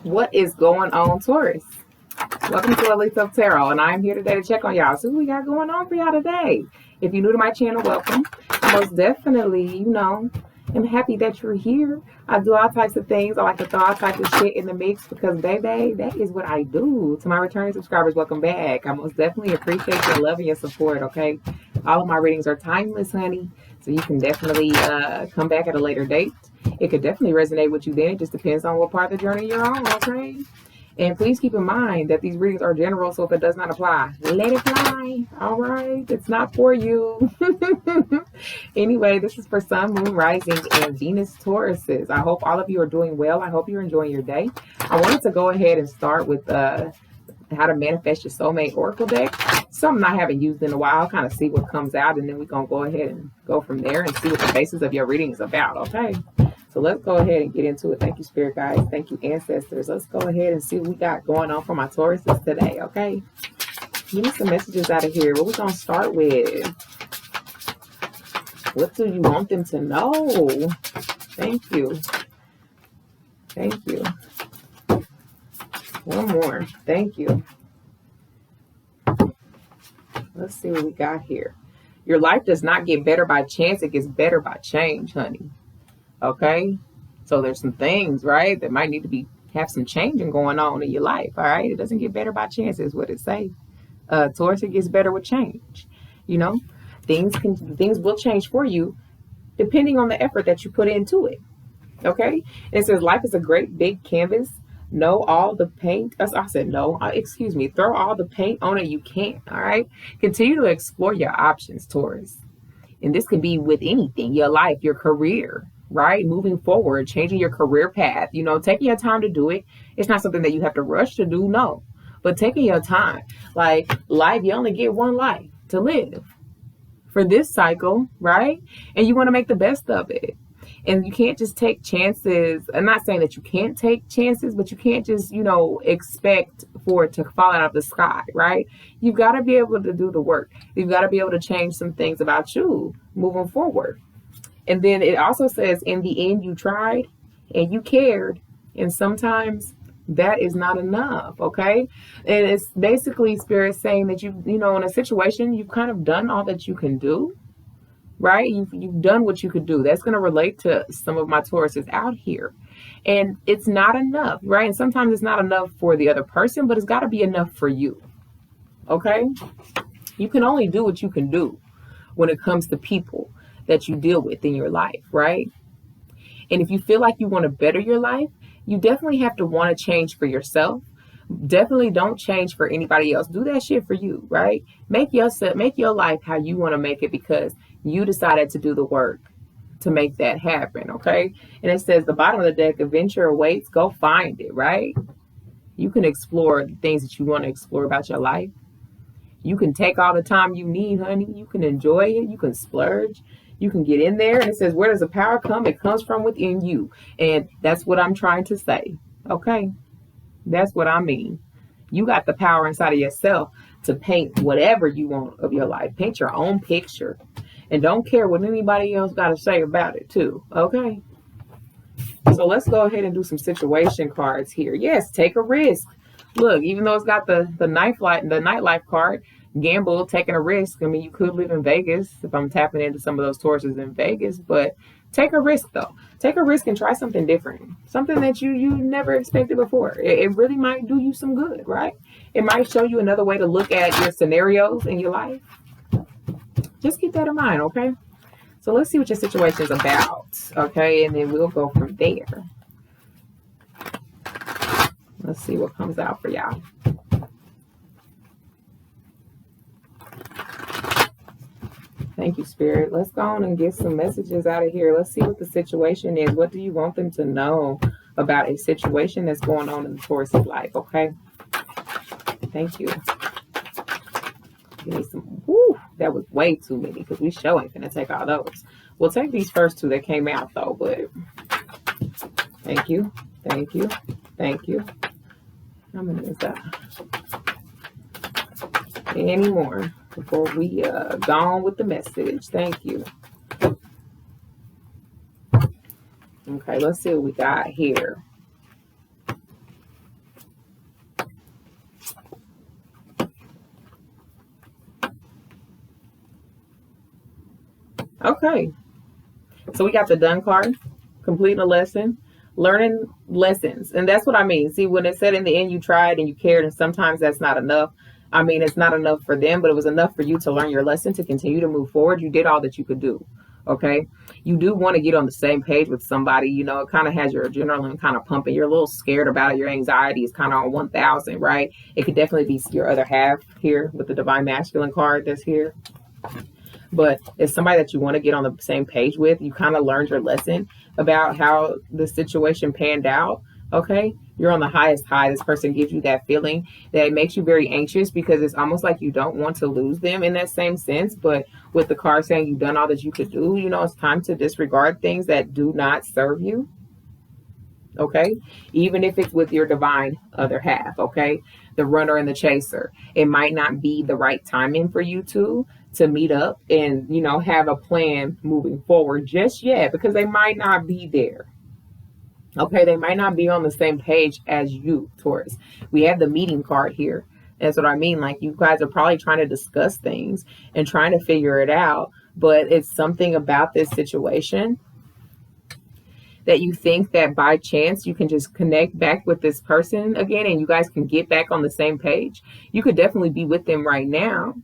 What is going on, Taurus? Welcome to LoveLii Tarot, and I'm here today to check on y'all. So what we got going on for y'all today? If you're new to my channel, welcome. Most definitely, I'm happy that you're here. I do all types of things. I like to throw all types of shit in the mix because, baby, that is what I do. To my returning subscribers, welcome back. I most definitely appreciate your love and your support, okay? All of my readings are timeless, honey. So you can definitely come back at a later date. It could definitely resonate with you then. It just depends on what part of the journey you're on, okay? And please keep in mind that these readings are general, so if it does not apply, let it fly. All right? It's not for you. Anyway, this is for Sun, Moon, Rising, and Venus Tauruses. I hope all of you are doing well. I hope you're enjoying your day. I wanted to go ahead and start with how to manifest your soulmate oracle deck. Something I haven't used in a while. Kind of see what comes out, and then we're going to go ahead and go from there and see what the basis of your reading is about, okay? So let's go ahead and get into it. Thank you, Spirit Guides. Thank you, Ancestors. Let's go ahead and see what we got going on for my Tauruses today, okay? Give me some messages out of here. What we going to start with? What do you want them to know? Thank you. Thank you. One more. Thank you. Let's see what we got here. Your life does not get better by chance. It gets better by change, honey. Okay? So there's some things, right, that might need to have some changing going on in your life, all right? It doesn't get better by chance is what it say. Taurus, it gets better with change. Things will change for you depending on the effort that you put into it. Okay? It says life is a great big canvas. Know all the paint. I said no. Excuse me. Throw all the paint on it you can. All right. Continue to explore your options, Taurus. And this can be with anything: your life, your career, right? Moving forward, changing your career path. Taking your time to do it. It's not something that you have to rush to do. No, but taking your time. Like life, you only get one life to live for this cycle, right? And you want to make the best of it. And you can't just take chances. I'm not saying that you can't take chances, but you can't just, expect for it to fall out of the sky, right? You've got to be able to do the work. You've got to be able to change some things about you moving forward. And then it also says, in the end, you tried and you cared. And sometimes that is not enough, okay? And it's basically Spirit saying that in a situation, you've kind of done all that you can do. Right? You've done what you could do. That's going to relate to some of my Tauruses out here. And it's not enough, right? And sometimes it's not enough for the other person, but it's got to be enough for you. Okay? You can only do what you can do when it comes to people that you deal with in your life, right? And if you feel like you want to better your life, you definitely have to want to change for yourself. Definitely don't change for anybody else. Do that shit for you, right? Make your life how you want to make it because you decided to do the work to make that happen, okay? And it says the bottom of the deck, adventure awaits. Go find it, right? You can explore the things that you want to explore about your life. You can take all the time you need, honey. You can enjoy it. You can splurge. You can get in there. And it says, where does the power come? It comes from within you. And that's what I'm trying to say, okay? That's what I mean. You got the power inside of yourself to paint whatever you want of your life. Paint your own picture. And don't care what anybody else got to say about it too. Okay? So let's go ahead and do some situation cards here. Yes, take a risk. Look, even though it's got the nightlife card, gamble, taking a risk. I mean, you could live in Vegas if I'm tapping into some of those Tauruses in Vegas, but take a risk though. Take a risk and try something different. Something that you never expected before. It really might do you some good, right? It might show you another way to look at your scenarios in your life. Just keep that in mind, okay? So let's see what your situation is about, okay? And then we'll go from there. Let's see what comes out for y'all. Thank you, Spirit. Let's go on and get some messages out of here. Let's see what the situation is. What do you want them to know about a situation that's going on in the Taurus's life, okay? Thank you. Give me some. Woo, that was way too many because we sure ain't gonna take all those. We'll take these first two that came out though, but thank you. Thank you. Thank you. How many is that? Any more before we go on with the message? Thank you. Okay, let's see what we got here. Okay. So we got the done card, completing a lesson, learning lessons. And that's what I mean. See, when it said in the end you tried and you cared, and sometimes that's not enough. I mean, it's not enough for them, but it was enough for you to learn your lesson, to continue to move forward. You did all that you could do. Okay. You do want to get on the same page with somebody. You know, it kind of has your adrenaline kind of pumping. You're a little scared about it. Your anxiety is kind of on 1,000, right? It could definitely be your other half here with the divine masculine card that's here. But it's somebody that you want to get on the same page with. You kind of learned your lesson about how the situation panned out. Okay. You're on the highest high. This person gives you that feeling that makes you very anxious, because it's almost like you don't want to lose them in that same sense. But with the card saying you've done all that you could do, you know, it's time to disregard things that do not serve you. Okay. Even if it's with your divine other half. Okay. The runner and the chaser. It might not be the right timing for you to meet up and, you know, have a plan moving forward just yet, because they might not be there. Okay, they might not be on the same page as you, Taurus. We have the meeting card here. That's what I mean. Like, you guys are probably trying to discuss things and trying to figure it out, but it's something about this situation that you think that by chance you can just connect back with this person again and you guys can get back on the same page. You could definitely be with them right now,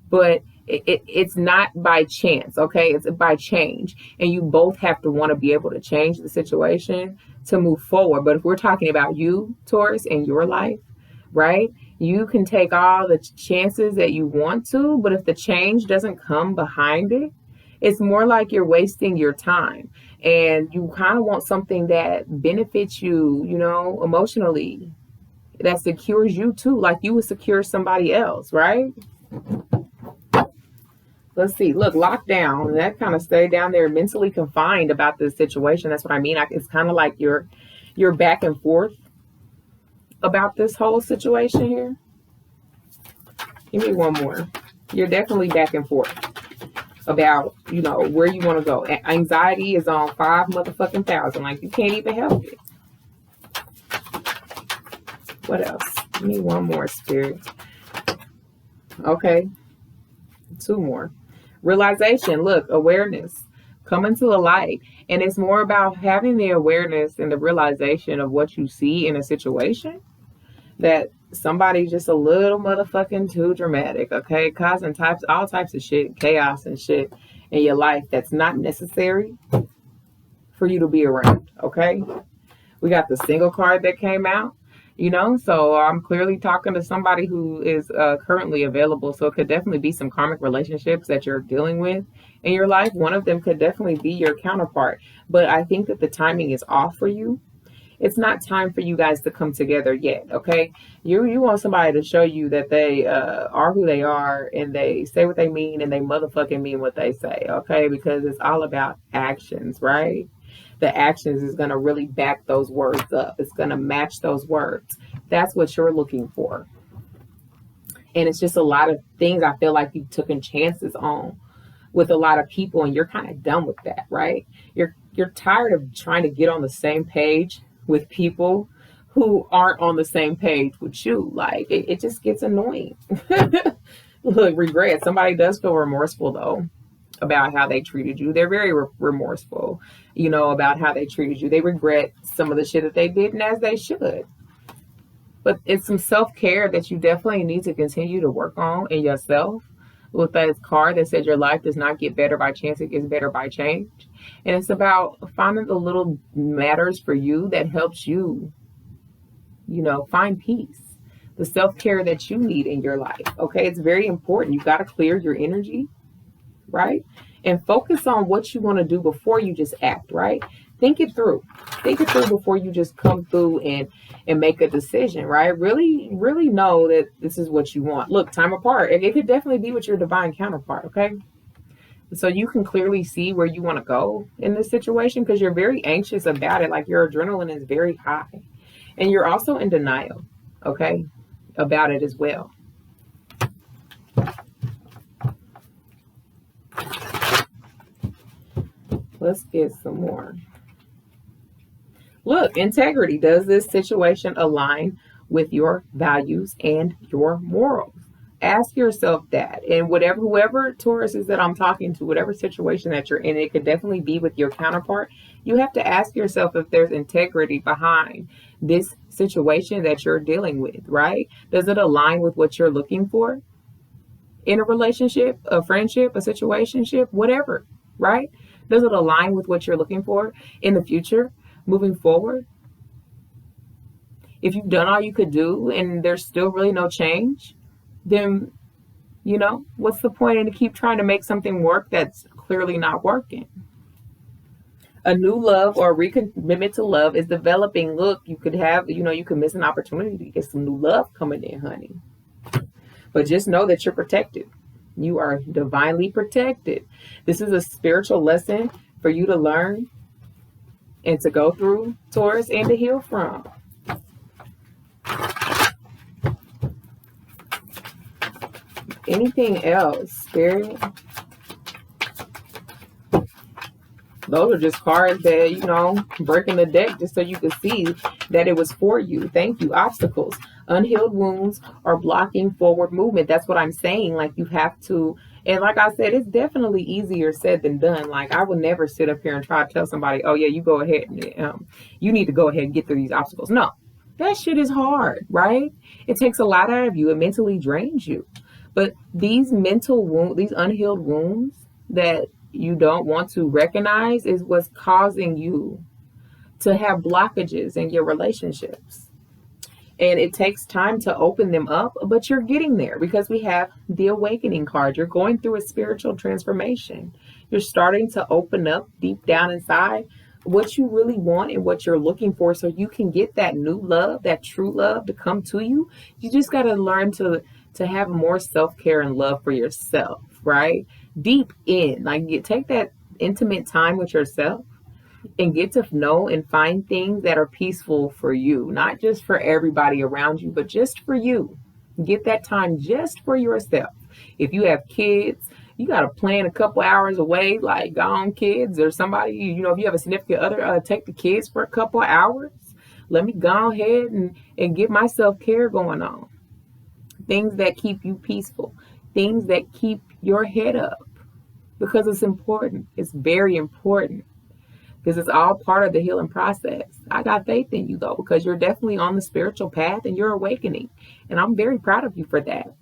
but it's not by chance. Okay, it's by change, and you both have to want to be able to change the situation to move forward. But if we're talking about you, Taurus, in your life, right, you can take all the chances that you want to, but if the change doesn't come behind it, it's more like you're wasting your time, and you kind of want something that benefits you, you know, emotionally, that secures you too, like you would secure somebody else, right? Let's see. Look, locked down. That kind of stay down there, mentally confined about this situation. That's what I mean. It's kind of like you're back and forth about this whole situation here. Give me one more. You're definitely back and forth about, you know, where you want to go. Anxiety is on 5 motherfucking thousand. Like, you can't even help it. What else? Give me one more, Spirit. Okay. 2 more. Realization. Look, awareness. Coming to the light. And it's more about having the awareness and the realization of what you see in a situation, that somebody's just a little motherfucking too dramatic, okay? Causing all types of shit, chaos and shit in your life that's not necessary for you to be around, okay? We got the single card that came out, you know, so I'm clearly talking to somebody who is currently available. So it could definitely be some karmic relationships that you're dealing with in your life. One of them could definitely be your counterpart, but I think that the timing is off for you. It's not time for you guys to come together yet, okay? You want somebody to show you that they are who they are, and they say what they mean, and they motherfucking mean what they say, okay? Because it's all about actions, right? The actions is going to really back those words up. It's going to match those words. That's what you're looking for. And it's just a lot of things I feel like you've taken chances on with a lot of people, and you're kind of done with that, right? You're tired of trying to get on the same page with people who aren't on the same page with you. Like, it just gets annoying. Look, regret. Somebody does feel remorseful, though, about how they treated you. They're very remorseful, you know, about how they treated you. They regret some of the shit that they did, and as they should. But it's some self-care that you definitely need to continue to work on in yourself. With that card that said your life does not get better by chance, it gets better by change. And it's about finding the little matters for you that helps you, you know, find peace. The self-care that you need in your life. Okay, it's very important. You got to clear your energy, right? And focus on what you want to do before you just act, right? Think it through. Think it through before you just come through and make a decision, right? Really, really know that this is what you want. Look, time apart. It could definitely be with your divine counterpart, okay? So you can clearly see where you want to go in this situation, because you're very anxious about it. Like, your adrenaline is very high. And you're also in denial, okay, about it as well. Let's get some more. Look, integrity. Does this situation align with your values and your morals? Ask yourself that. And whoever Taurus is that I'm talking to, whatever situation that you're in, it could definitely be with your counterpart. You have to ask yourself if there's integrity behind this situation that you're dealing with, right? Does it align with what you're looking for in a relationship, a friendship, a situationship, whatever, right? Does it align with what you're looking for in the future, moving forward? If you've done all you could do and there's still really no change, then, what's the point in to keep trying to make something work that's clearly not working? A new love or recommitment to love is developing. Look, you could have, you could miss an opportunity to get some new love coming in, honey. But just know that you're protected. You are divinely protected. This is a spiritual lesson for you to learn and to go through, Taurus, and to heal from. Anything else, Spirit? Those are just cards that, breaking the deck just so you can see that it was for you. Thank you. Obstacles. Unhealed wounds are blocking forward movement. That's what I'm saying. Like, you have to, and like I said, it's definitely easier said than done. Like, I would never sit up here and try to tell somebody, oh yeah, you go ahead and you need to go ahead and get through these obstacles. No, that shit is hard, right? It takes a lot out of you. It mentally drains you. But these mental wounds, these unhealed wounds that you don't want to recognize is what's causing you to have blockages in your relationships. And it takes time to open them up, but you're getting there because we have the awakening card. You're going through a spiritual transformation. You're starting to open up deep down inside what you really want and what you're looking for so you can get that new love, that true love to come to you. You just got to learn to have more self-care and love for yourself, right? Deep in, like, take that intimate time with yourself and get to know and find things that are peaceful for you, not just for everybody around you, but just for you. Get that time just for yourself. If you have kids, you got to plan a couple hours away, like gone kids or somebody, if you have a significant other, take the kids for a couple hours. Let me go ahead and get my self-care going on. Things that keep you peaceful, things that keep your head up, because it's important. It's very important because it's all part of the healing process. I got faith in you though, because you're definitely on the spiritual path and you're awakening. And I'm very proud of you for that.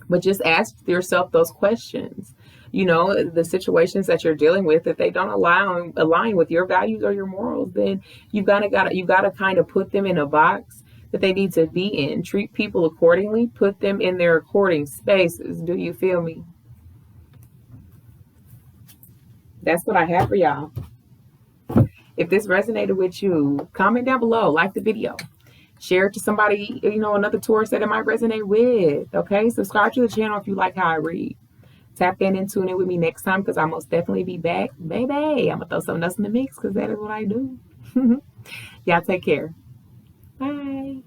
But just ask yourself those questions. The situations that you're dealing with, if they don't align with your values or your morals, then you gotta kind of put them in a box that they need to be in. Treat people accordingly. Put them in their according spaces. Do you feel me? That's what I have for y'all. If this resonated with you, comment down below, like the video, share it to somebody, another Taurus that it might resonate with. Okay, subscribe to the channel if you like how I read. Tap in and tune in with me next time because I'll most definitely be back. Baby, I'm gonna throw something else in the mix because that is what I do. Y'all take care. Bye.